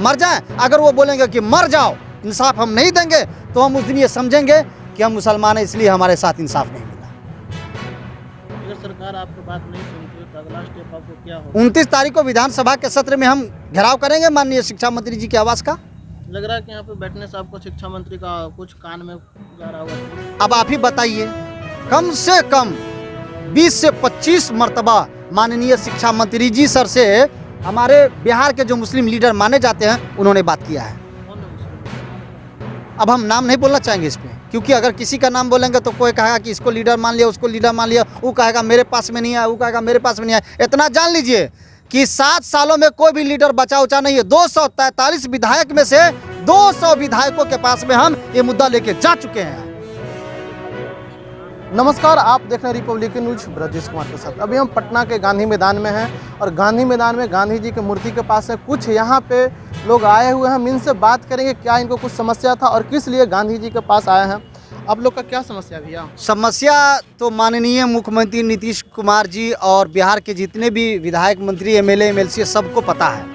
मर जाएं। अगर वो बोलेंगे कि मर जाओ, इंसाफ हम नहीं देंगे, तो हम उस दिन ये समझेंगे कि हम मुसलमान हैं, इसलिए हमारे साथ इंसाफ नहीं मिला। अगर सरकार आपकी बात नहीं सुनती तो अगला स्टेप आपको क्या होगा? 29 तारीख को विधानसभा के सत्र में हम घेराव करेंगे माननीय शिक्षा मंत्री जी के आवास का। लग रहा है कि यहाँ पे बैठने से आपको शिक्षा मंत्री का कुछ कान में जा रहा होगा। अब आप ही बताइए, कम से कम 20 से 25 मरतबा माननीय शिक्षा मंत्री जी सर से हमारे बिहार के जो मुस्लिम लीडर माने जाते हैं उन्होंने बात किया है। कौन है मुस्लिम? अब हम नाम नहीं बोलना चाहेंगे इस पे, क्योंकि अगर किसी का नाम बोलेंगे तो कोई कहेगा कि इसको लीडर मान लिया, उसको लीडर मान लिया, वो कहेगा मेरे पास में नहीं आया, वो कहेगा मेरे पास में नहीं आया। इतना जान लीजिए कि 7 सालों में कोई भी लीडर बचा उचा नहीं है। 243 विधायक में से 200 विधायकों के पास में हम ये मुद्दा लेके जा चुके हैं। नमस्कार, आप देख रहे हैं रिपब्लिक न्यूज, ब्रजेश कुमार के साथ। अभी हम पटना के गांधी मैदान में हैं और गांधी मैदान में गांधी जी की मूर्ति के पास है। कुछ यहाँ पे लोग आए हुए हैं, हम इनसे बात करेंगे क्या इनको कुछ समस्या था और किस लिए गांधी जी के पास आए हैं। आप लोग का क्या समस्या है भैया? समस्या तो माननीय मुख्यमंत्री नीतीश कुमार जी और बिहार के जितने भी विधायक, मंत्री, एमएलए, एमएलसी सबको पता है,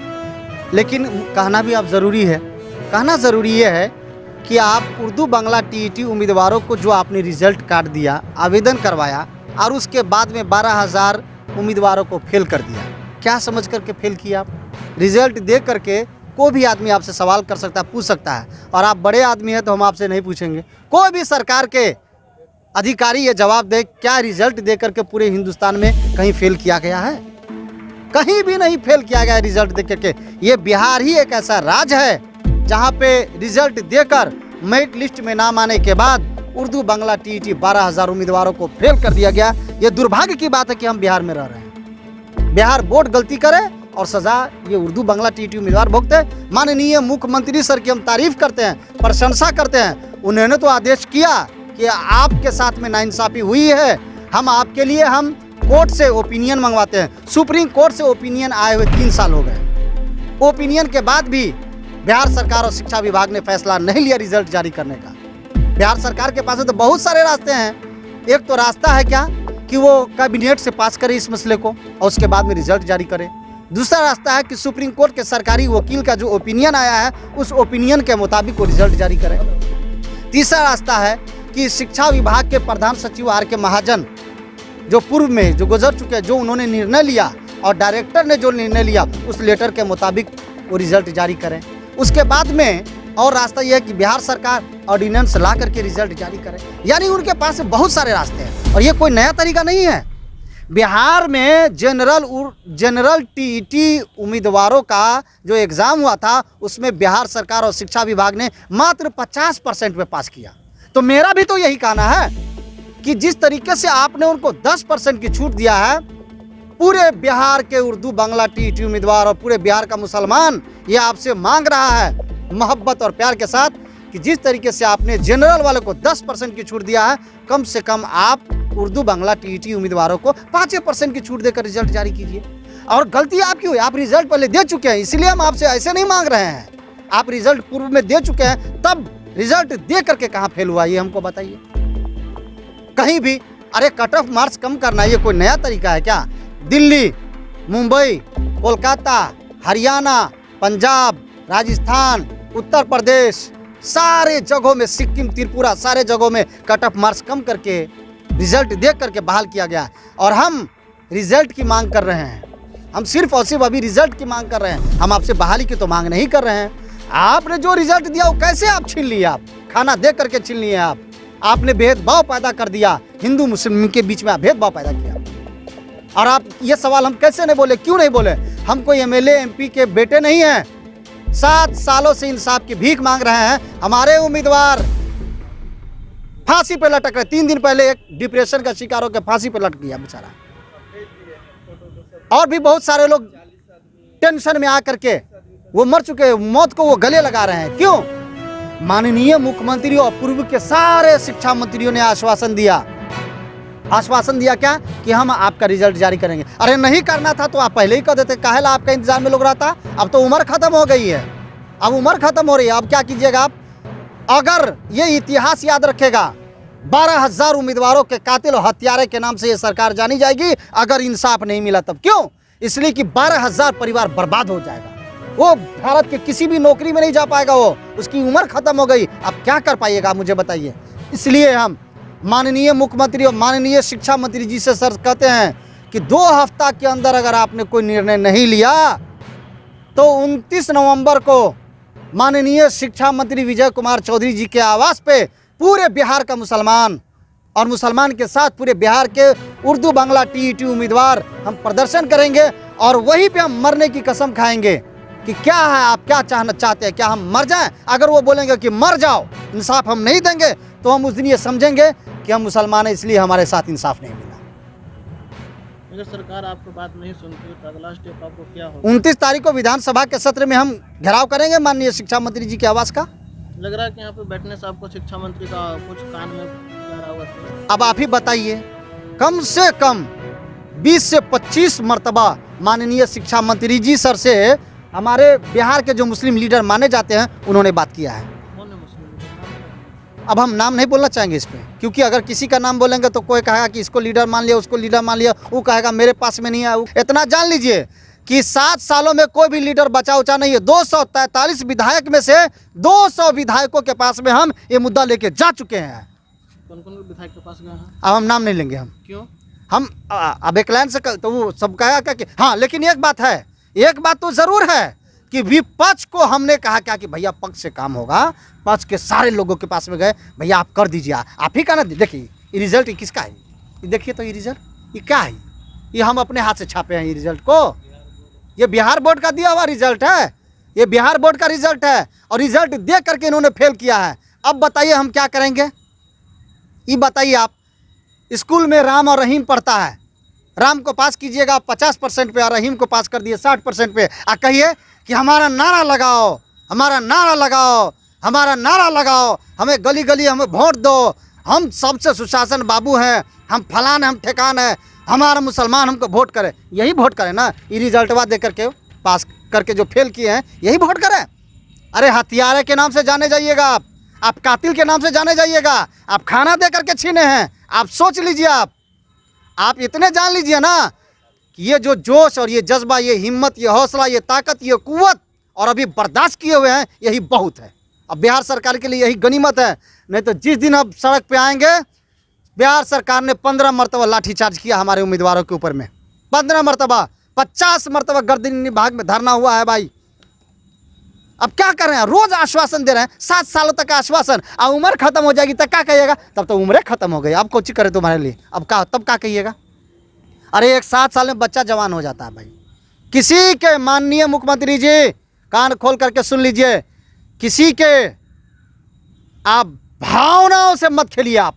लेकिन कहना भी अब ज़रूरी है। कहना ज़रूरी ये है कि आप उर्दू बांग्ला टीईटी उम्मीदवारों को जो आपने रिजल्ट काट दिया, आवेदन करवाया और उसके बाद में 12,000 उम्मीदवारों को फेल कर दिया। क्या समझ करके फेल किया आप? रिजल्ट दे करके कोई भी आदमी आपसे सवाल कर सकता है, पूछ सकता है, और आप बड़े आदमी हैं तो हम आपसे नहीं पूछेंगे। कोई भी सरकार के अधिकारी ये जवाब दे, क्या रिजल्ट दे करके पूरे हिंदुस्तान में कहीं फेल किया गया है? कहीं भी नहीं फेल किया गया रिजल्ट दे करके। ये बिहार ही एक ऐसा राज्य है जहाँ पे रिजल्ट देकर मेरिट लिस्ट में नाम आने के बाद उर्दू बांग्ला टीईटी 12,000 उम्मीदवारों को फेल कर दिया गया। ये दुर्भाग्य की बात है कि हम बिहार में रह रहे हैं। बिहार बोर्ड गलती करे और सजा ये उर्दू बांग्ला टीईटी उम्मीदवार भुगते। माननीय मुख्यमंत्री सर की हम तारीफ करते हैं, प्रशंसा करते हैं। उन्होंने तो आदेश किया कि आपके साथ में नाइंसाफी हुई है, हम आपके लिए हम कोर्ट से ओपिनियन मंगवाते हैं। सुप्रीम कोर्ट से ओपिनियन आए हुए 3 साल हो गए। ओपिनियन के बाद भी बिहार सरकार और शिक्षा विभाग ने फैसला नहीं लिया रिजल्ट जारी करने का। बिहार सरकार के पास तो बहुत सारे रास्ते हैं। एक तो रास्ता है क्या कि वो कैबिनेट से पास करे इस मसले को और उसके बाद में रिजल्ट जारी करे। दूसरा रास्ता है कि सुप्रीम कोर्ट के सरकारी वकील का जो ओपिनियन आया है उस ओपिनियन के मुताबिक वो रिजल्ट जारी करे। तीसरा रास्ता है कि शिक्षा विभाग के प्रधान सचिव आर के महाजन जो पूर्व में जो गुजर चुके हैं, जो उन्होंने निर्णय लिया और डायरेक्टर ने जो निर्णय लिया उस लेटर के मुताबिक वो रिजल्ट जारी करें। उसके बाद में और रास्ता यह है कि बिहार सरकार ऑर्डिनेंस ला करके रिजल्ट जारी करे। यानी उनके पास बहुत सारे रास्ते हैं और ये कोई नया तरीका नहीं है। बिहार में जनरल टीईटी उम्मीदवारों का जो एग्ज़ाम हुआ था उसमें बिहार सरकार और शिक्षा विभाग ने मात्र 50% में पास किया। तो मेरा भी तो यही कहना है कि जिस तरीके से आपने उनको 10% की छूट दिया है, पूरे बिहार के उर्दू बांग्ला टीईटी उम्मीदवार और पूरे बिहार का मुसलमान ये आपसे मांग रहा है मोहब्बत और प्यार के साथ कि जिस तरीके से आपने जनरल वाले को 10% की छूट दिया है, कम से कम आप उर्दू बांग्ला टीईटी उम्मीदवारों को 5% की छूट देकर रिजल्ट जारी कीजिए। और गलती आपकी हुई, आप रिजल्ट पहले दे चुके हैं, इसलिए हम आपसे ऐसे नहीं मांग रहे हैं। आप रिजल्ट पूर्व में दे चुके हैं, तब रिजल्ट दे करके कहाँ फेल हुआ ये हमको बताइए। कहीं भी अरे कट ऑफ मार्क्स कम करना ये कोई नया तरीका है क्या? दिल्ली, मुंबई, कोलकाता, हरियाणा, पंजाब, राजस्थान, उत्तर प्रदेश, सारे जगहों में, सिक्किम, त्रिपुरा, सारे जगहों में कट ऑफ मार्क्स कम करके रिजल्ट देख करके बहाल किया गया। और हम रिजल्ट की मांग कर रहे हैं। हम सिर्फ और सिर्फ अभी रिजल्ट की मांग कर रहे हैं, हम आपसे बहाली की तो मांग नहीं कर रहे हैं। आपने जो रिजल्ट दिया वो कैसे आप छीन लिए? आप खाना दे करके छीन लिए। आपने भेदभाव पैदा कर दिया, हिंदू मुस्लिम के बीच में आप भेदभाव पैदा किया। और आप ये सवाल हम कैसे नहीं बोले? क्यों नहीं बोले? हम कोई एमएलए एमपी के बेटे नहीं हैं। 7 सालों से इंसाफ की भीख मांग रहे हैं। हमारे उम्मीदवार फांसी पे लटक रहे। 3 दिन पहले एक डिप्रेशन का शिकार होकर फांसी पे लटक गया बेचारा। और भी बहुत सारे लोग टेंशन में आकर के वो मर चुके, मौत को वो गले लगा रहे हैं। क्यों? माननीय मुख्यमंत्री और पूर्व के सारे शिक्षा मंत्रियों ने आश्वासन दिया क्या कि हम आपका रिजल्ट जारी करेंगे। अरे नहीं करना था तो आप पहले ही कर देते, काहे ला आपका इंतजार में लोग रहता? अब तो उम्र खत्म हो गई है, अब उम्र खत्म हो रही है। अब क्या कीजिएगा आप? अगर ये इतिहास याद रखेगा, 12,000 उम्मीदवारों के कातिल और हत्यारे के नाम से ये सरकार जानी जाएगी अगर इंसाफ नहीं मिला तब। क्यों? इसलिए कि 12,000 परिवार बर्बाद हो जाएगा। वो भारत के किसी भी नौकरी में नहीं जा पाएगा, वो उसकी उम्र खत्म हो गई। अब क्या कर पाइएगा, मुझे बताइए। इसलिए हम माननीय मुख्यमंत्री और माननीय शिक्षा मंत्री जी से सर कहते हैं कि 2 हफ्ता के अंदर अगर आपने कोई निर्णय नहीं लिया तो 29 नवंबर को माननीय शिक्षा मंत्री विजय कुमार चौधरी जी के आवास पे पूरे बिहार का मुसलमान और मुसलमान के साथ पूरे बिहार के उर्दू बांग्ला टीईटी उम्मीदवार हम प्रदर्शन करेंगे और वहीं पे हम मरने की कसम खाएंगे कि क्या है, आप क्या चाहते हैं, क्या हम मर जाएं? अगर वो बोलेंगे कि मर जाओ, इंसाफ हम नहीं देंगे, तो हम उस दिन ये समझेंगे कि हम मुसलमान हैं, इसलिए हमारे साथ इंसाफ नहीं मिला। अगर सरकार आपको बात नहीं सुनती तो अगला स्टेप आपको क्या होगा? 29 तारीख को विधानसभा के सत्र में हम घेराव करेंगे माननीय शिक्षा मंत्री जी के आवास का। लग रहा है कि यहाँ पे बैठने से आपको शिक्षा मंत्री का कुछ कान में जा रहा होगा। अब आप ही बताइए, कम से कम 20 से 25 मरतबा माननीय शिक्षा मंत्री जी सर से हमारे बिहार के जो मुस्लिम लीडर माने जाते हैं उन्होंने बात किया है। कौन है मुस्लिम? अब हम नाम नहीं बोलना चाहेंगे इस पे, क्योंकि अगर किसी का नाम बोलेंगे तो कोई कहेगा कि इसको लीडर मान लिया, उसको लीडर मान लिया, वो कहेगा मेरे पास में नहीं है। इतना जान लीजिए कि 7 सालों में कोई भी लीडर बचा उचा नहीं है। 243 विधायक में से 200 विधायकों के पास में हम ये मुद्दा लेके जा चुके हैं। कौन कौन विधायक के पास गए हैं? अब हम नाम नहीं लेंगे। हम क्यों? हम अब एक लाइन से तो वो सब कहेगा कि हाँ, लेकिन एक बात है, एक बात तो जरूर है कि विपक्ष को हमने कहा क्या कि भैया पक्ष से काम होगा। पक्ष के सारे लोगों के पास में गए, भैया आप कर दीजिए, आप ही का ना। देखिए ये रिजल्ट किसका है, ये देखिए तो ये रिजल्ट ये क्या है, ये हम अपने हाथ से छापे हैं। ये रिजल्ट को, ये बिहार बोर्ड का दिया हुआ रिजल्ट है, ये बिहार बोर्ड का रिजल्ट है और रिजल्ट देख करके इन्होंने फेल किया है। अब बताइए हम क्या करेंगे, ये बताइए आप। स्कूल में राम और रहीम पढ़ता है, राम को पास कीजिएगा 50% पे और रहीम को पास कर दिए 60% पे। कहिए कि हमारा नारा लगाओ, हमारा नारा लगाओ, हमारा नारा लगाओ, हमें गली गली हमें वोट दो, हम सबसे सुशासन बाबू हैं, हम फलान हम ठेकान है, हमारा मुसलमान हमको वोट करे। यही वोट करें ना, ये रिजल्टवा दे करके पास करके जो फेल किए हैं यही वोट करें। अरे हथियारे के नाम से जाने जाइएगा आप कातिल के नाम से जाने जाइएगा, आप खाना दे करके छीने हैं। आप सोच लीजिए, आप इतने जान लीजिए ना कि ये जो जोश और ये जज्बा, ये हिम्मत, ये हौसला, ये ताकत, ये कुव्वत और अभी बर्दाश्त किए हुए हैं, यही बहुत है। अब बिहार सरकार के लिए यही गनीमत है। नहीं तो जिस दिन अब सड़क पे आएंगे, बिहार सरकार ने 15 मरतबा लाठीचार्ज किया हमारे उम्मीदवारों के ऊपर में, 15 मरतबा, 50 मरतबा गर्दनी विभाग में धरना हुआ है भाई। अब क्या कर रहे हैं, रोज आश्वासन दे रहे हैं, 7 सालों तक आश्वासन, अब उम्र खत्म हो जाएगी तब क्या कहिएगा? तब तो उम्र खत्म हो गई, अब कोची करे तुम्हारे लिए, अब क्या तब क्या कहिएगा? अरे एक 7 साल में बच्चा जवान हो जाता है भाई। किसी के, माननीय मुख्यमंत्री जी कान खोल करके सुन लीजिए, किसी के आप भावनाओं से मत खेलिए। आप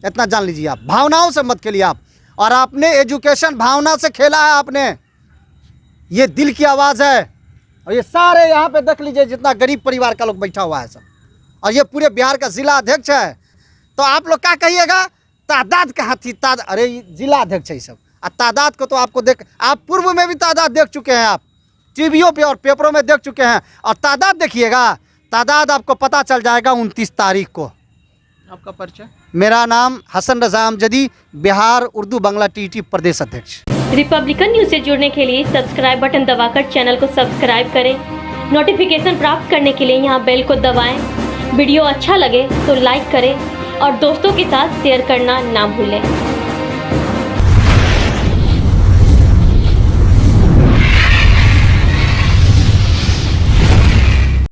इतना जान लीजिए, आप भावनाओं से मत खेलिए आप। और आपने एजुकेशन भावना से खेला है आपने, ये दिल की आवाज़ है। और ये सारे यहाँ पे देख लीजिए जितना गरीब परिवार का लोग बैठा हुआ है सब, और ये पूरे बिहार का जिला अध्यक्ष है। तो आप लोग क्या कहिएगा, तादाद का हाथी अरे जिला अध्यक्ष है सब, और तादाद को तो आपको देख, आप पूर्व में भी तादाद देख चुके हैं, आप टीवियों पे और पेपरों में देख चुके हैं। और तादाद देखिएगा, तादाद आपको पता चल जाएगा 29 तारीख को। आपका परिचय? मेरा नाम हसन रजा अमजदी, बिहार उर्दू बांग्ला टीटी प्रदेश अध्यक्ष। रिपब्लिकन न्यूज से जुड़ने के लिए सब्सक्राइब बटन दबाकर चैनल को सब्सक्राइब करें। नोटिफिकेशन प्राप्त करने के लिए यहाँ बेल को दबाएं। वीडियो अच्छा लगे तो लाइक करें और दोस्तों के साथ शेयर करना ना भूलें।